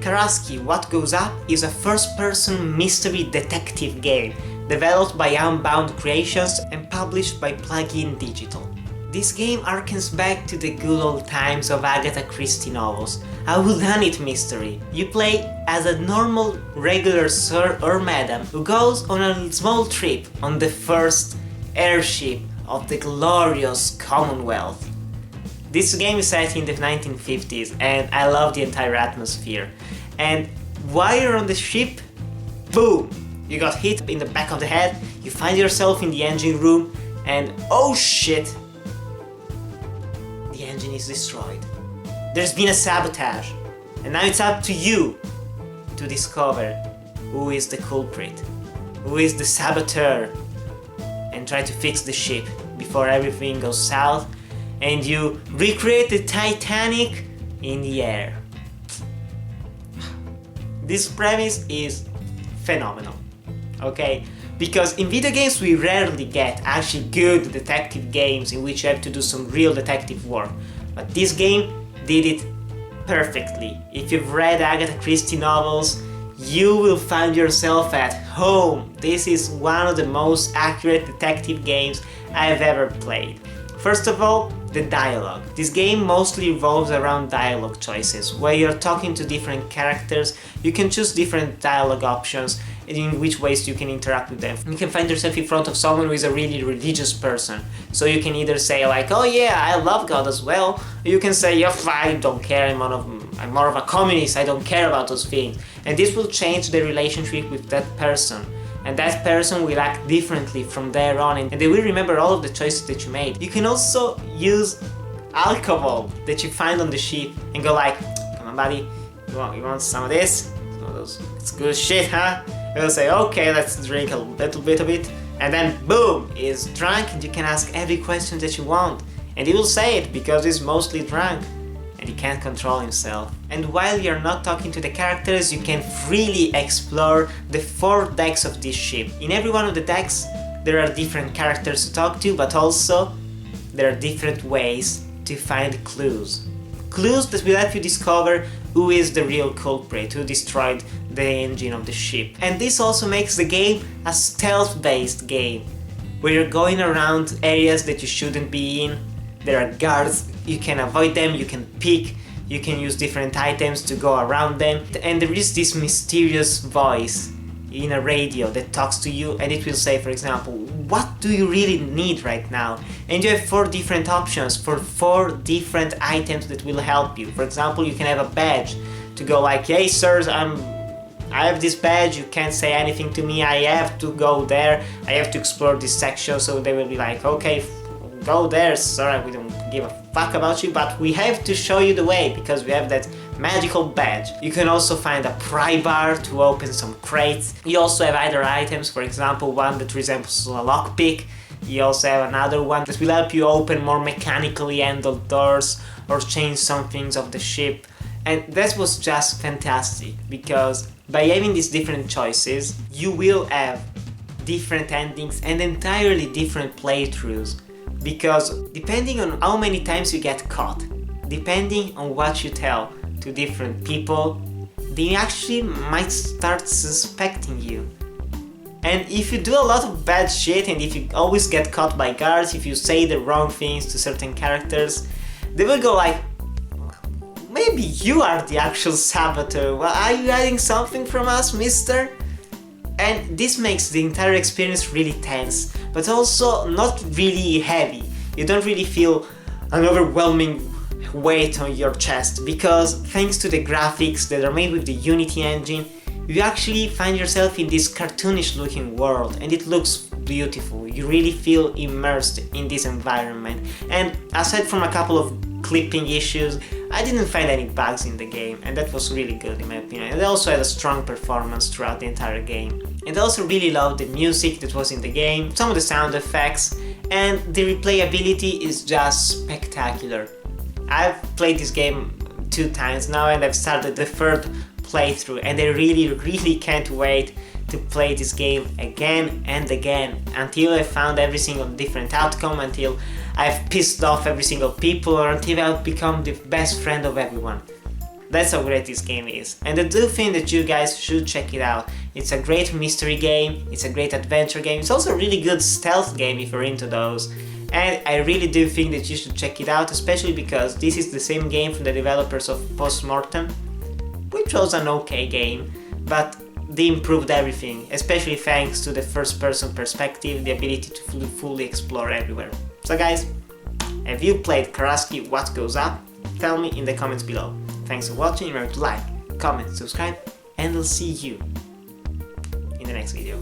Karaski, What Goes Up is a first-person mystery detective game developed by Unbound Creations and published by Plugin Digital. This game harkens back to the good old times of Agatha Christie novels, a whodunit mystery. You play as a normal, regular sir or madam who goes on a small trip on the first airship of the glorious Commonwealth. This game is set in the 1950s and I love the entire atmosphere. And while you're on the ship, boom! You got hit in the back of the head, you find yourself in the engine room and oh shit! The engine is destroyed. There's been a sabotage. And now it's up to you to discover who is the culprit, who is the saboteur, and try to fix the ship before everything goes south and you recreate the Titanic in the air. This premise is phenomenal, okay? Because in video games we rarely get actually good detective games in which you have to do some real detective work. But this game did it perfectly. If you've read Agatha Christie novels, you will find yourself at home. This is one of the most accurate detective games I've ever played. First of all, the dialogue. This game mostly revolves around dialogue choices, where you're talking to different characters. You can choose different dialogue options in which ways you can interact with them. You can find yourself in front of someone who is a really religious person, so you can either say like, oh yeah, I love God as well, or you can say, yeah, I don't care, I'm more of a communist, I don't care about those things. And this will change the relationship with that person. And that person will act differently from there on, and they will remember all of the choices that you made. You can also use alcohol that you find on the ship and go like, come on buddy, you want some of this? It's good shit, huh? And they'll say, okay, let's drink a little bit of it. And then boom, he's drunk and you can ask every question that you want. And he will say it because he's mostly drunk and he can't control himself. And while you're not talking to the characters, you can freely explore the 4 decks of this ship. In every one of the decks, there are different characters to talk to, but also there are different ways to find clues. Clues that will help you discover who is the real culprit, who destroyed the engine of the ship. And this also makes the game a stealth-based game, where you're going around areas that you shouldn't be in. There are guards, you can avoid them, you can peek, you can use different items to go around them. And there is this mysterious voice in a radio that talks to you and it will say, for example, what do you really need right now? And you have 4 different options for 4 different items that will help you. For example, you can have a badge to go like, hey sirs, I have this badge, you can't say anything to me, I have to go there, I have to explore this section. So they will be like, okay, go there sir, we don't give a fuck about you, but we have to show you the way because we have that magical badge. You can also find a pry bar to open some crates. You also have other items, for example one that resembles a lockpick. You also have another one that will help you open more mechanically handled doors or change some things of the ship. And that was just fantastic because by having these different choices you will have different endings and entirely different playthroughs. Because depending on how many times you get caught, depending on what you tell to different people, they actually might start suspecting you. And if you do a lot of bad shit and if you always get caught by guards, if you say the wrong things to certain characters, they will go like, maybe you are the actual saboteur, well, are you hiding something from us, mister? And this makes the entire experience really tense, but also not really heavy. You don't really feel an overwhelming weight on your chest, because thanks to the graphics that are made with the Unity engine, you actually find yourself in this cartoonish looking world and it looks beautiful. You really feel immersed in this environment. And aside from a couple of clipping issues, I didn't find any bugs in the game, and that was really good in my opinion. And I also had a strong performance throughout the entire game. And I also really loved the music that was in the game, some of the sound effects, and the replayability is just spectacular. I've played this game 2 times now and I've started the 3rd playthrough, and I really can't wait to play this game again and again until I found every single different outcome, until I've pissed off every single people, or until I've become the best friend of everyone. That's how great this game is, and I do think that you guys should check it out. It's a great mystery game, it's a great adventure game, it's also a really good stealth game if you're into those. And I really do think that you should check it out, especially because this is the same game from the developers of Postmortem, which was an okay game, but they improved everything, especially thanks to the first-person perspective, the ability to fully explore everywhere. So guys, have you played Karaski What Goes Up? Tell me in the comments below. Thanks for watching, remember to like, comment, subscribe, and I'll see you in the next video.